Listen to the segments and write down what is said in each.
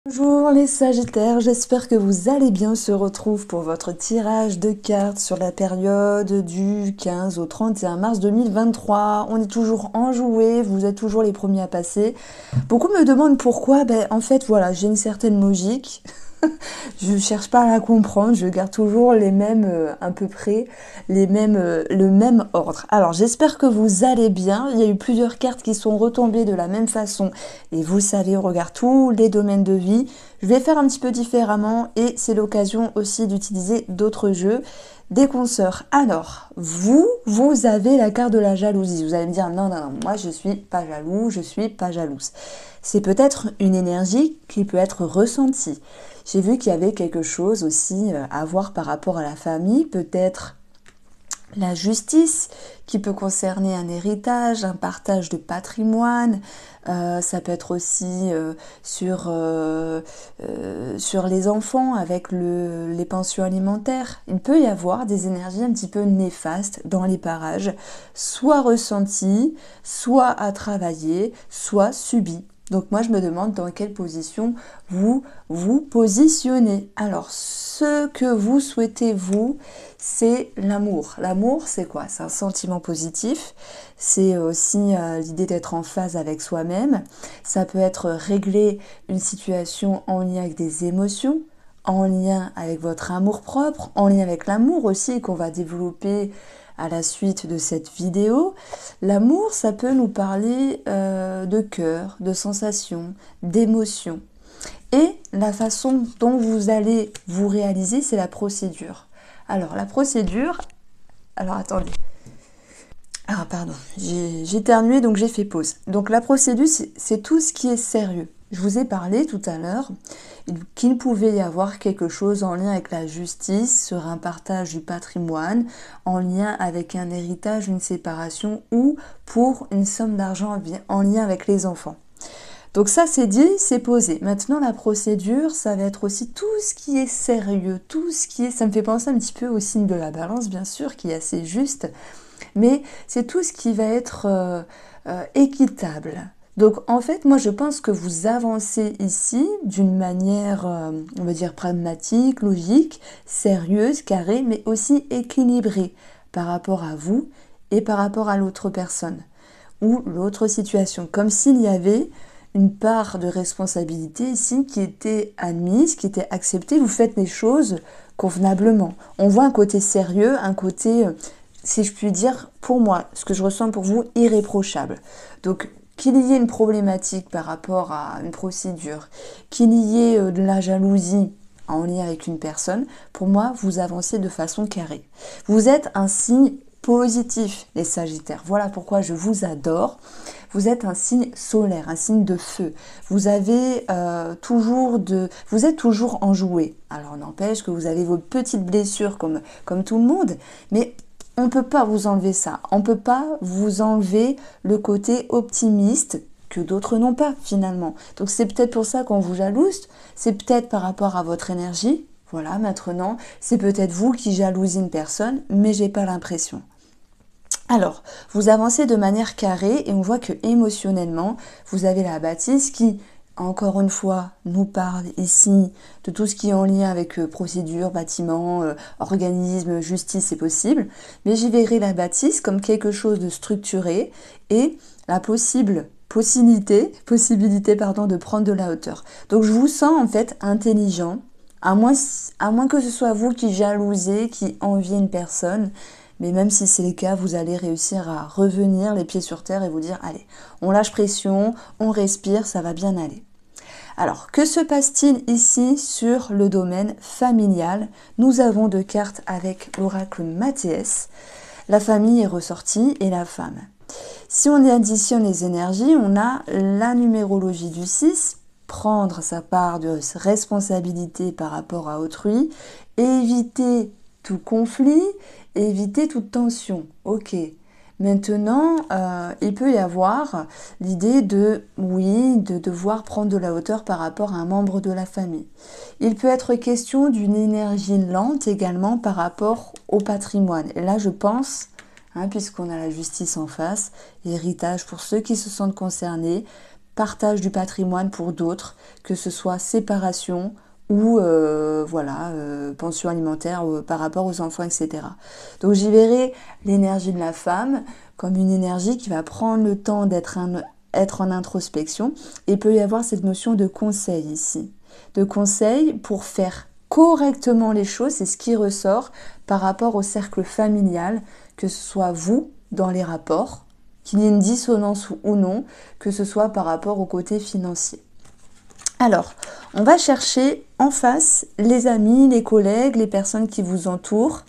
Bonjour les Sagittaires, j'espère que vous allez bien. On se retrouve pour votre tirage de cartes sur la période du 15 au 31 mars 2023. On est toujours enjoué, vous êtes toujours les premiers à passer. Beaucoup me demandent pourquoi. En fait, voilà, j'ai une certaine logique. Je cherche pas à la comprendre, je garde toujours les mêmes, à peu près, le même ordre. Alors, j'espère que vous allez bien. Il y a eu plusieurs cartes qui sont retombées de la même façon. Et vous savez, on regarde tous les domaines de vie. Je vais faire un petit peu différemment et c'est l'occasion aussi d'utiliser d'autres jeux. Des consoeurs. Alors, vous avez la carte de la jalousie. Vous allez me dire, non, non, non, moi je suis pas jaloux, je suis pas jalouse. C'est peut-être une énergie qui peut être ressentie. J'ai vu qu'il y avait quelque chose aussi à voir par rapport à la famille, peut-être la justice qui peut concerner un héritage, un partage de patrimoine. Ça peut être aussi sur les enfants avec les pensions alimentaires. Il peut y avoir des énergies un petit peu néfastes dans les parages, soit ressenties, soit à travailler, soit subies. Donc moi je me demande dans quelle position vous vous positionnez. Alors ce que vous souhaitez vous, c'est l'amour. L'amour c'est quoi? C'est un sentiment positif, c'est aussi l'idée d'être en phase avec soi-même. Ça peut être régler une situation en lien avec des émotions, en lien avec votre amour-propre, en lien avec l'amour aussi qu'on va développer à la suite de cette vidéo. L'amour, ça peut nous parler de cœur, de sensations, d'émotions. Et la façon dont vous allez vous réaliser, c'est la procédure. Alors, la procédure... Alors, attendez. Ah, pardon. J'ai éternué, donc j'ai fait pause. Donc, la procédure, c'est tout ce qui est sérieux. Je vous ai parlé tout à l'heure qu'il pouvait y avoir quelque chose en lien avec la justice, sur un partage du patrimoine, en lien avec un héritage, une séparation ou pour une somme d'argent en lien avec les enfants. Donc ça c'est dit, c'est posé. Maintenant la procédure, ça va être aussi tout ce qui est sérieux, tout ce qui est... Ça me fait penser un petit peu au signe de la balance, bien sûr, qui est assez juste, mais c'est tout ce qui va être équitable. Donc en fait, moi je pense que vous avancez ici d'une manière, on va dire, pragmatique, logique, sérieuse, carrée, mais aussi équilibrée par rapport à vous et par rapport à l'autre personne ou l'autre situation. Comme s'il y avait une part de responsabilité ici qui était admise, qui était acceptée. Vous faites les choses convenablement. On voit un côté sérieux, un côté, si je puis dire, pour moi, ce que je ressens pour vous, irréprochable. Donc, qu'il y ait une problématique par rapport à une procédure, qu'il y ait de la jalousie en lien avec une personne, pour moi, vous avancez de façon carrée. Vous êtes un signe positif, les Sagittaires. Voilà pourquoi je vous adore. Vous êtes un signe solaire, un signe de feu. Vous avez vous êtes toujours enjoué. Alors n'empêche que vous avez vos petites blessures comme tout le monde, mais on ne peut pas vous enlever ça. On ne peut pas vous enlever le côté optimiste que d'autres n'ont pas finalement. Donc c'est peut-être pour ça qu'on vous jalouse, c'est peut-être par rapport à votre énergie. Voilà, maintenant, c'est peut-être vous qui jalousez une personne, mais j'ai pas l'impression. Alors, vous avancez de manière carrée et on voit que émotionnellement, vous avez la bâtisse qui, encore une fois, nous parle ici de tout ce qui est en lien avec procédure, bâtiment, organisme, justice, c'est possible. Mais j'y verrai la bâtisse comme quelque chose de structuré et la possibilité de prendre de la hauteur. Donc je vous sens en fait intelligent, à moins que ce soit vous qui jalousez, qui enviez une personne. Mais même si c'est le cas, vous allez réussir à revenir les pieds sur terre et vous dire, allez, on lâche pression, on respire, ça va bien aller. Alors, que se passe-t-il ici sur le domaine familial? Nous avons deux cartes avec l'oracle Mathias. La famille est ressortie et la femme. Si on additionne les énergies, on a la numérologie du 6, prendre sa part de responsabilité par rapport à autrui, éviter tout conflit, éviter toute tension. Ok. Maintenant, il peut y avoir l'idée de devoir prendre de la hauteur par rapport à un membre de la famille. Il peut être question d'une énergie lente également par rapport au patrimoine. Et là, je pense, puisqu'on a la justice en face, héritage pour ceux qui se sentent concernés, partage du patrimoine pour d'autres, que ce soit séparation ou pension alimentaire par rapport aux enfants, etc. Donc j'y verrai l'énergie de la femme comme une énergie qui va prendre le temps être en introspection, et il peut y avoir cette notion de conseil ici. De conseil pour faire correctement les choses, c'est ce qui ressort par rapport au cercle familial, que ce soit vous dans les rapports, qu'il y ait une dissonance ou non, que ce soit par rapport au côté financier. Alors, on va chercher en face les amis, les collègues, les personnes qui vous entourent.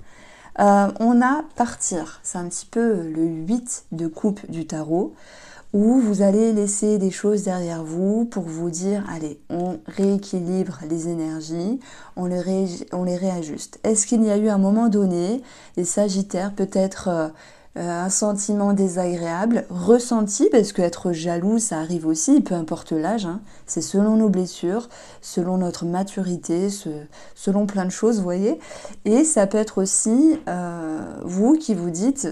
On a partir, c'est un petit peu le 8 de coupe du tarot, où vous allez laisser des choses derrière vous pour vous dire, allez, on rééquilibre les énergies, on les réajuste. Est-ce qu'il y a eu un moment donné, les Sagittaires, peut-être un sentiment désagréable, ressenti, parce qu'être jaloux, ça arrive aussi, peu importe l'âge, hein, c'est selon nos blessures, selon notre maturité, selon plein de choses, vous voyez. Et ça peut être aussi vous qui vous dites,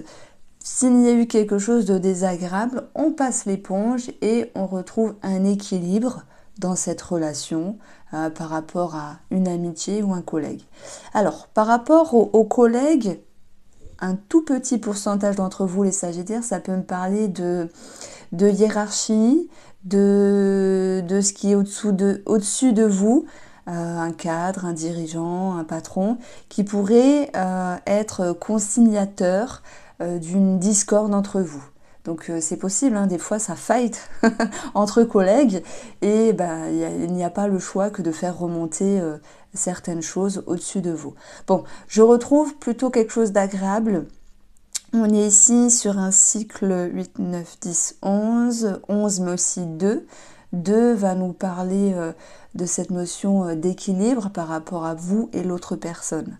s'il y a eu quelque chose de désagréable, on passe l'éponge et on retrouve un équilibre dans cette relation par rapport à une amitié ou un collègue. Alors, par rapport aux collègues, un tout petit pourcentage d'entre vous, les Sagittaires, ça peut me parler de hiérarchie, de ce qui est au-dessus de vous, un cadre, un dirigeant, un patron, qui pourrait être conciliateur d'une discorde entre vous. Donc c'est possible, hein, des fois ça fight entre collègues et il n'y a pas le choix que de faire remonter certaines choses au-dessus de vous. Bon, je retrouve plutôt quelque chose d'agréable. On est ici sur un cycle 8, 9, 10, 11, 11 mais aussi 2. 2 va nous parler de cette notion d'équilibre par rapport à vous et l'autre personne.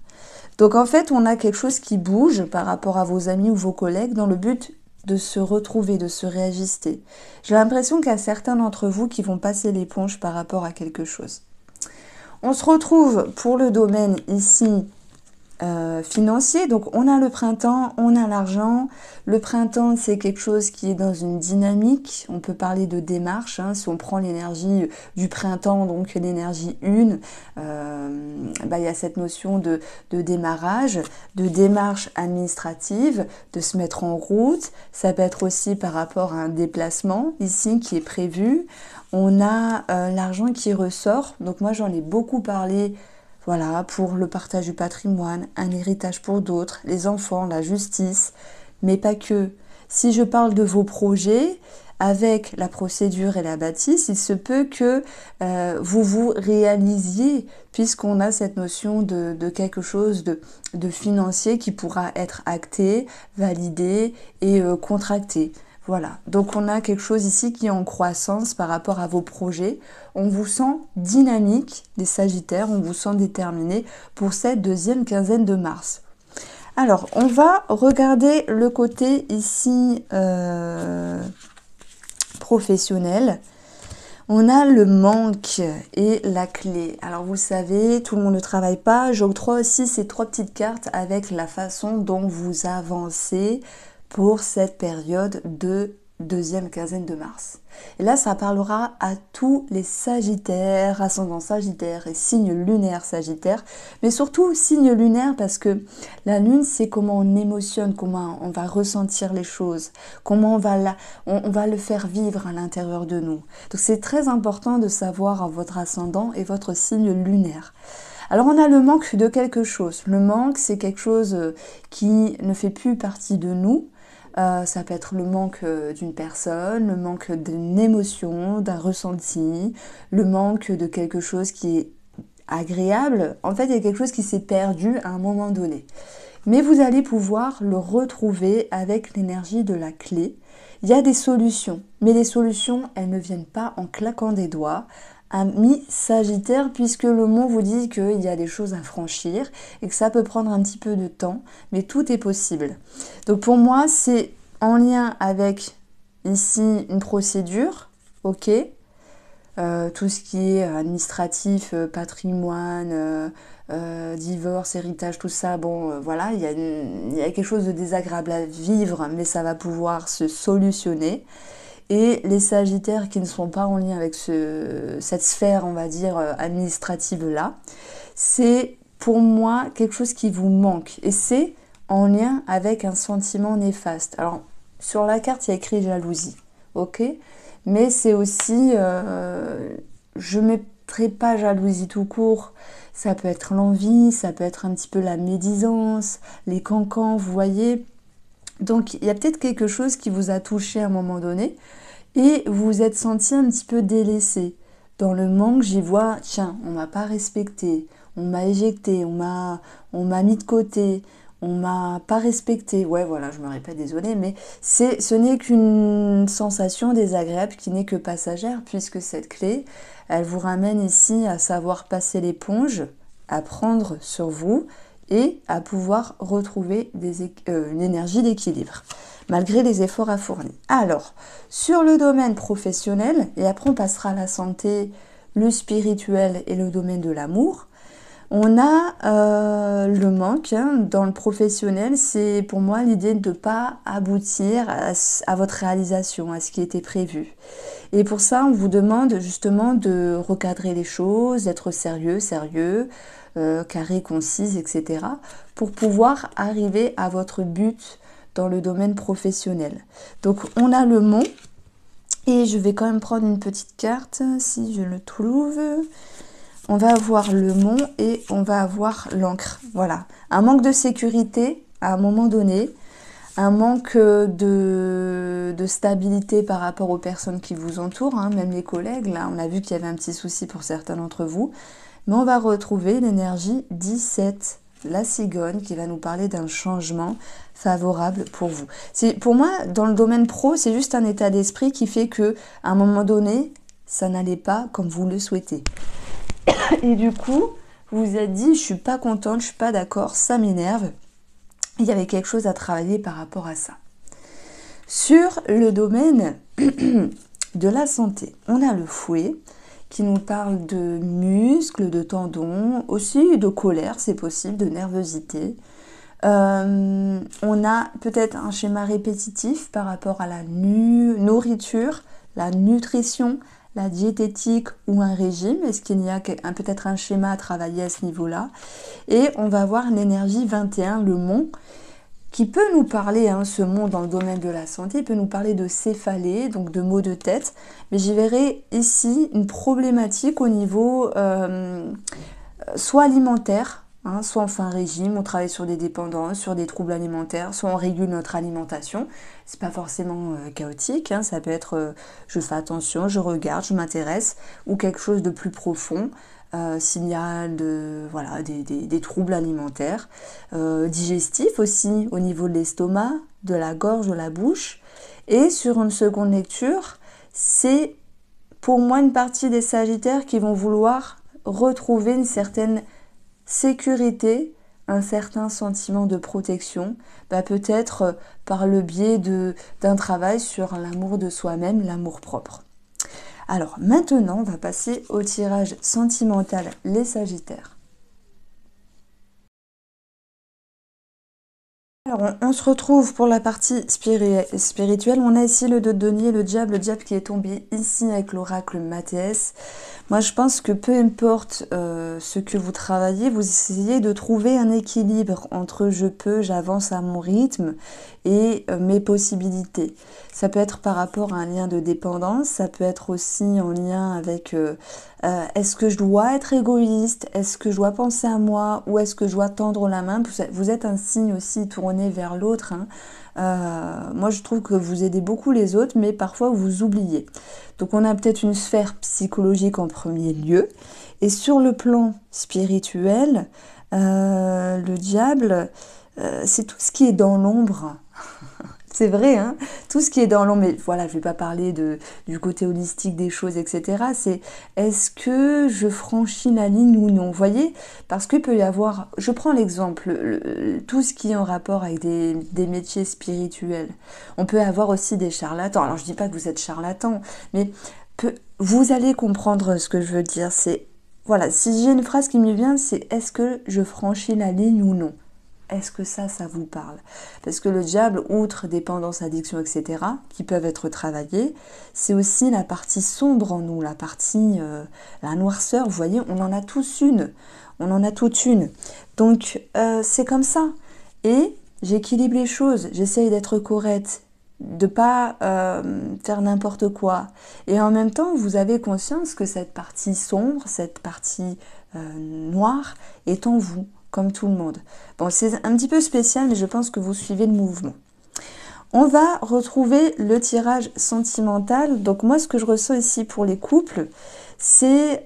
Donc en fait, on a quelque chose qui bouge par rapport à vos amis ou vos collègues dans le but de se retrouver, de se réajuster. J'ai l'impression qu'il y a certains d'entre vous qui vont passer l'éponge par rapport à quelque chose. On se retrouve pour le domaine ici financier. Donc on a le printemps, on a l'argent. Le printemps, c'est quelque chose qui est dans une dynamique. On peut parler de démarche. Hein. Si on prend l'énergie du printemps, donc l'énergie 1, il y a cette notion de démarrage, de démarche administrative, de se mettre en route. Ça peut être aussi par rapport à un déplacement ici qui est prévu. On a l'argent qui ressort. Donc moi, j'en ai beaucoup parlé. Voilà, pour le partage du patrimoine, un héritage pour d'autres, les enfants, la justice, mais pas que. Si je parle de vos projets, avec la procédure et la bâtisse, il se peut que vous vous réalisiez, puisqu'on a cette notion de quelque chose de financier qui pourra être acté, validé et contracté. Voilà, donc on a quelque chose ici qui est en croissance par rapport à vos projets. On vous sent dynamique, les Sagittaires, on vous sent déterminé pour cette deuxième quinzaine de mars. Alors, on va regarder le côté ici professionnel. On a le manque et la clé. Alors vous le savez, tout le monde ne travaille pas. J'octroie aussi ces 3 petites cartes avec la façon dont vous avancez pour cette période de deuxième quinzaine de mars. Et là, ça parlera à tous les Sagittaires, ascendant Sagittaire et signe lunaire Sagittaire, mais surtout signe lunaire parce que la lune, c'est comment on émotionne, comment on va ressentir les choses, comment on va le faire vivre à l'intérieur de nous. Donc c'est très important de savoir votre ascendant et votre signe lunaire. Alors on a le manque de quelque chose. Le manque, c'est quelque chose qui ne fait plus partie de nous. Ça peut être le manque d'une personne, le manque d'une émotion, d'un ressenti, le manque de quelque chose qui est agréable. En fait, il y a quelque chose qui s'est perdu à un moment donné. Mais vous allez pouvoir le retrouver avec l'énergie de la clé. Il y a des solutions, mais les solutions, elles ne viennent pas en claquant des doigts. Ami Sagittaire, puisque le mot vous dit qu'il y a des choses à franchir et que ça peut prendre un petit peu de temps, mais tout est possible. Donc pour moi, c'est en lien avec ici une procédure, ok, tout ce qui est administratif, patrimoine, divorce, héritage, tout ça, bon, voilà, il y a quelque chose de désagréable à vivre, mais ça va pouvoir se solutionner. Et les Sagittaires qui ne sont pas en lien avec cette sphère, on va dire, administrative-là, c'est pour moi quelque chose qui vous manque. Et c'est en lien avec un sentiment néfaste. Alors, sur la carte, il y a écrit jalousie, ok? Mais c'est aussi, je ne mettrai pas jalousie tout court. Ça peut être l'envie, ça peut être un petit peu la médisance, les cancans, vous voyez. Donc, il y a peut-être quelque chose qui vous a touché à un moment donné et vous vous êtes senti un petit peu délaissé. Dans le manque, j'y vois, tiens, on m'a pas respecté, on m'a éjecté, on m'a mis de côté, on m'a pas respecté. Ouais, voilà, je me répète, désolée, mais ce n'est qu'une sensation désagréable qui n'est que passagère, puisque cette clé, elle vous ramène ici à savoir passer l'éponge, à prendre sur vous et à pouvoir retrouver une énergie d'équilibre, malgré les efforts à fournir. Alors, sur le domaine professionnel, et après on passera à la santé, le spirituel et le domaine de l'amour, on a le manque dans le professionnel, c'est pour moi l'idée de ne pas aboutir à votre réalisation, à ce qui était prévu. Et pour ça, on vous demande justement de recadrer les choses, d'être sérieux, carré, concise, etc. pour pouvoir arriver à votre but dans le domaine professionnel. Donc on a le mont, et je vais quand même prendre une petite carte si je le trouve. On va avoir le mont et on va avoir l'encre. Voilà, un manque de sécurité à un moment donné, un manque de stabilité par rapport aux personnes qui vous entourent, hein, même les collègues. Là, on a vu qu'il y avait un petit souci pour certains d'entre vous. Mais on va retrouver l'énergie 17, la cigogne, qui va nous parler d'un changement favorable pour vous. Pour moi, dans le domaine pro, c'est juste un état d'esprit qui fait que à un moment donné, ça n'allait pas comme vous le souhaitez. Et du coup, vous vous êtes dit, je suis pas contente, je suis pas d'accord, ça m'énerve. Il y avait quelque chose à travailler par rapport à ça. Sur le domaine de la santé, on a le fouet qui nous parle de muscles, de tendons, aussi de colère, c'est possible, de nervosité. On a peut-être un schéma répétitif par rapport à la nourriture, la nutrition, la diététique ou un régime. Est-ce qu'il y a peut-être un schéma à travailler à ce niveau-là? Et on va voir l'énergie 21, le mont, qui peut nous parler, ce mont dans le domaine de la santé, peut nous parler de céphalée, donc de maux de tête. Mais j'y verrai ici une problématique au niveau soit alimentaire, soit on fait un régime, on travaille sur des dépendances, sur des troubles alimentaires, soit on régule notre alimentation. C'est pas forcément chaotique, ça peut être je fais attention, je regarde, je m'intéresse, ou quelque chose de plus profond, s'il y a des troubles alimentaires, digestifs aussi, au niveau de l'estomac, de la gorge, de la bouche. Et sur une seconde lecture, c'est pour moi une partie des Sagittaires qui vont vouloir retrouver une certaine sécurité, un certain sentiment de protection, peut-être par le biais d'un travail sur l'amour de soi-même, l'amour propre. Alors maintenant, on va passer au tirage sentimental, les Sagittaires. Alors, on se retrouve pour la partie spirituelle. On a ici le 2 de denier, le diable qui est tombé ici avec l'oracle Mathéès. Moi, je pense que peu importe ce que vous travaillez, vous essayez de trouver un équilibre entre je peux, j'avance à mon rythme et mes possibilités. Ça peut être par rapport à un lien de dépendance, ça peut être aussi en lien avec est-ce que je dois être égoïste, est-ce que je dois penser à moi ou est-ce que je dois tendre la main. Vous êtes un signe aussi tourné vers l'autre. Moi, je trouve que vous aidez beaucoup les autres, mais parfois vous oubliez. Donc, on a peut-être une sphère psychologique en premier lieu. Et sur le plan spirituel, le diable, c'est tout ce qui est dans l'ombre. C'est vrai, tout ce qui est dans l'ombre, mais voilà, je ne vais pas parler du côté holistique des choses, etc. C'est est-ce que je franchis la ligne ou non? Vous voyez, parce qu'il peut y avoir, je prends l'exemple, tout ce qui est en rapport avec des métiers spirituels. On peut avoir aussi des charlatans. Alors je ne dis pas que vous êtes charlatan, mais vous allez comprendre ce que je veux dire. Voilà, si j'ai une phrase qui me vient, c'est est-ce que je franchis la ligne ou non? Est-ce que ça vous parle? Parce que le diable, outre dépendance, addiction, etc., qui peuvent être travaillées, c'est aussi la partie sombre en nous, la partie, la noirceur. Vous voyez, on en a tous une. On en a toute une. Donc, c'est comme ça. Et j'équilibre les choses. J'essaye d'être correcte, de pas faire n'importe quoi. Et en même temps, vous avez conscience que cette partie sombre, cette partie noire est en vous, comme tout le monde. Bon, c'est un petit peu spécial, mais je pense que vous suivez le mouvement. On va retrouver le tirage sentimental. Donc moi, ce que je ressens ici pour les couples, c'est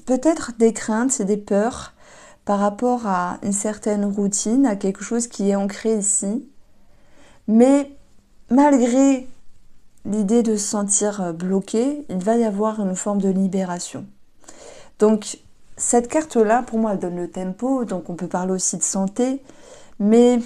peut-être des craintes et des peurs par rapport à une certaine routine, à quelque chose qui est ancré ici. Mais malgré l'idée de se sentir bloqué, il va y avoir une forme de libération. Donc, cette carte-là, pour moi, elle donne le tempo, donc on peut parler aussi de santé, mais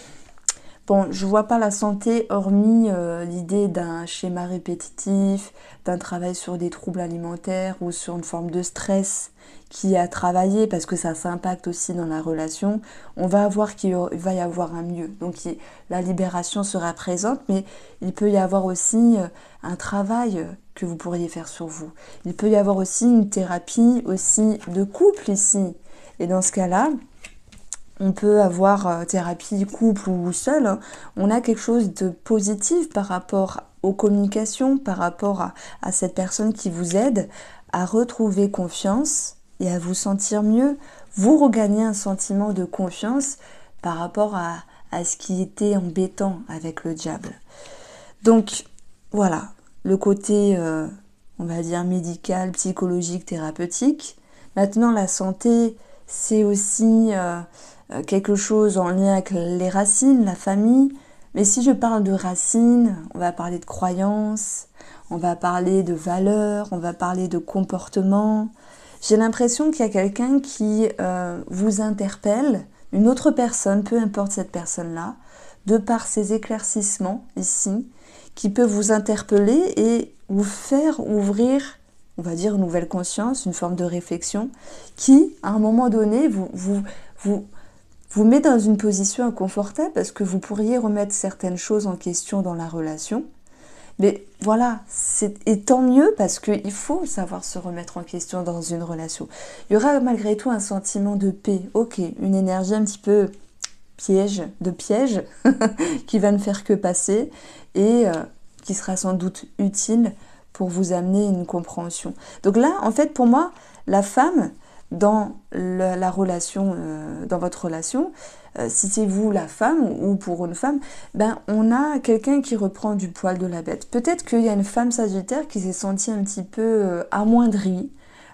bon, je vois pas la santé hormis l'idée d'un schéma répétitif, d'un travail sur des troubles alimentaires ou sur une forme de stress qui est à travailler parce que ça s'impacte aussi dans la relation. On va voir qu'il va y avoir un mieux. Donc la libération sera présente, mais il peut y avoir aussi un travail que vous pourriez faire sur vous. Il peut y avoir aussi une thérapie aussi de couple ici. Et dans ce cas-là, on peut avoir thérapie couple ou seul, hein. On a quelque chose de positif par rapport aux communications, par rapport à cette personne qui vous aide à retrouver confiance et à vous sentir mieux. Vous regagnez un sentiment de confiance par rapport à ce qui était embêtant avec le diable. Donc voilà, le côté, on va dire, médical, psychologique, thérapeutique. Maintenant, la santé, c'est aussi quelque chose en lien avec les racines, la famille. Mais si je parle de racines, on va parler de croyances, on va parler de valeurs, on va parler de comportement. J'ai l'impression qu'il y a quelqu'un qui vous interpelle, une autre personne, peu importe cette personne-là, de par ses éclaircissements ici, qui peut vous interpeller et vous faire ouvrir, on va dire, une nouvelle conscience, une forme de réflexion, qui, à un moment donné, vous met dans une position inconfortable parce que vous pourriez remettre certaines choses en question dans la relation. Mais voilà, et tant mieux parce qu'il faut savoir se remettre en question dans une relation. Il y aura malgré tout un sentiment de paix, ok, une énergie un petit peu piège qui va ne faire que passer et qui sera sans doute utile pour vous amener une compréhension. Donc là, en fait, pour moi, la femme, dans la relation, dans votre relation, si c'est vous la femme ou pour une femme, ben on a quelqu'un qui reprend du poil de la bête. Peut-être qu'il y a une femme sagittaire qui s'est sentie un petit peu amoindrie,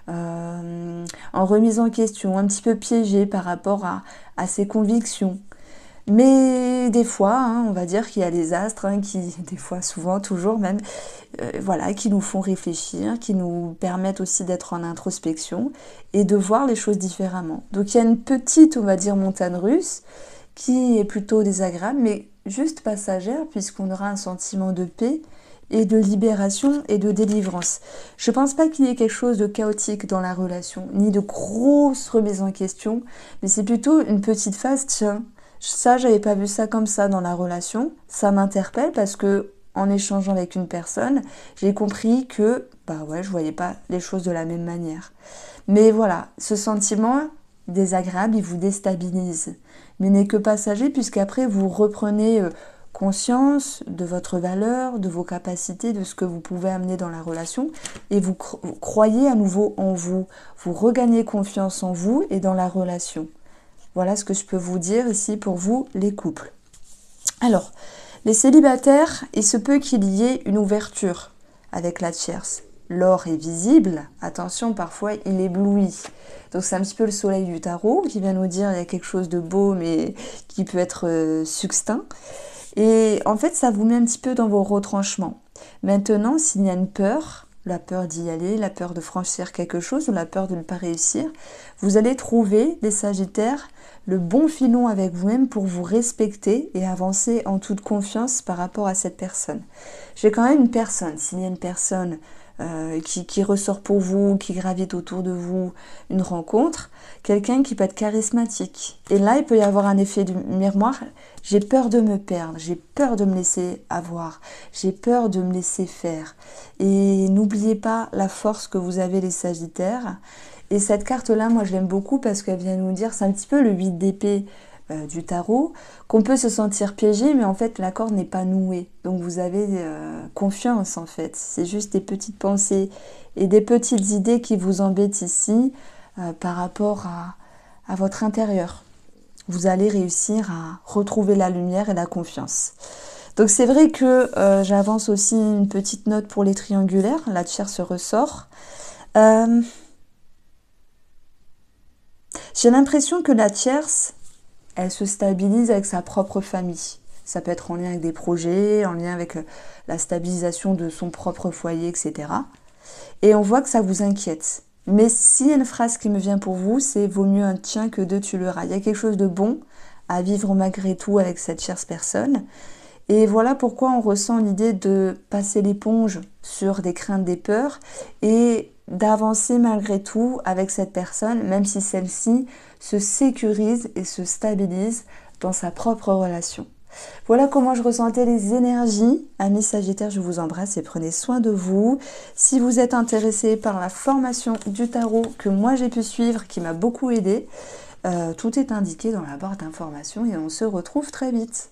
en remise en question, un petit peu piégée par rapport à ses convictions. Mais des fois, hein, on va dire qu'il y a les astres qui, des fois, souvent, toujours même, voilà, qui nous font réfléchir, qui nous permettent aussi d'être en introspection et de voir les choses différemment. Donc il y a une petite, on va dire, montagne russe qui est plutôt désagréable, mais juste passagère, puisqu'on aura un sentiment de paix et de libération et de délivrance. Je pense pas qu'il y ait quelque chose de chaotique dans la relation, ni de grosses remises en question, mais c'est plutôt une petite phase, tiens, ça, j'avais pas vu ça comme ça dans la relation. Ça m'interpelle parce que en échangeant avec une personne, j'ai compris que bah ouais, je voyais pas les choses de la même manière. Mais voilà, ce sentiment désagréable, il vous déstabilise. Mais n'est que passager puisqu'après vous reprenez conscience de votre valeur, de vos capacités, de ce que vous pouvez amener dans la relation et vous croyez à nouveau en vous. Vous regagnez confiance en vous et dans la relation. Voilà ce que je peux vous dire ici pour vous, les couples. Alors, les célibataires, il se peut qu'il y ait une ouverture avec la tierce. L'or est visible, attention, parfois il éblouit. Donc c'est un petit peu le soleil du tarot qui vient nous dire qu'il y a quelque chose de beau mais qui peut être succinct. Et en fait, ça vous met un petit peu dans vos retranchements. Maintenant, s'il y a une peur, la peur d'y aller, la peur de franchir quelque chose ou la peur de ne pas réussir, vous allez trouver, les Sagittaires, le bon filon avec vous-même pour vous respecter et avancer en toute confiance par rapport à cette personne. J'ai quand même une personne, s'il y a une personne qui ressort pour vous, qui gravite autour de vous, une rencontre, quelqu'un qui peut être charismatique. Et là, il peut y avoir un effet du miroir. J'ai peur de me perdre, j'ai peur de me laisser avoir, j'ai peur de me laisser faire. Et n'oubliez pas la force que vous avez les Sagittaires. Et cette carte-là, moi je l'aime beaucoup parce qu'elle vient nous dire, c'est un petit peu le 8 d'épée du tarot, qu'on peut se sentir piégé, mais en fait la corde n'est pas nouée. Donc vous avez confiance en fait. C'est juste des petites pensées et des petites idées qui vous embêtent ici par rapport à votre intérieur. Vous allez réussir à retrouver la lumière et la confiance. Donc c'est vrai que j'avance aussi une petite note pour les triangulaires. La tierce ressort. J'ai l'impression que la tierce, elle se stabilise avec sa propre famille. Ça peut être en lien avec des projets, en lien avec la stabilisation de son propre foyer, etc. Et on voit que ça vous inquiète. Mais s'il y a une phrase qui me vient pour vous, c'est « vaut mieux un tien que deux tu l'auras ». Il y a quelque chose de bon à vivre malgré tout avec cette tierce personne. Et voilà pourquoi on ressent l'idée de passer l'éponge sur des craintes, des peurs et d'avancer malgré tout avec cette personne, même si celle-ci se sécurise et se stabilise dans sa propre relation. Voilà comment je ressentais les énergies. Amis Sagittaires, je vous embrasse et prenez soin de vous. Si vous êtes intéressé par la formation du tarot que moi j'ai pu suivre, qui m'a beaucoup aidé, tout est indiqué dans la barre d'informations et on se retrouve très vite.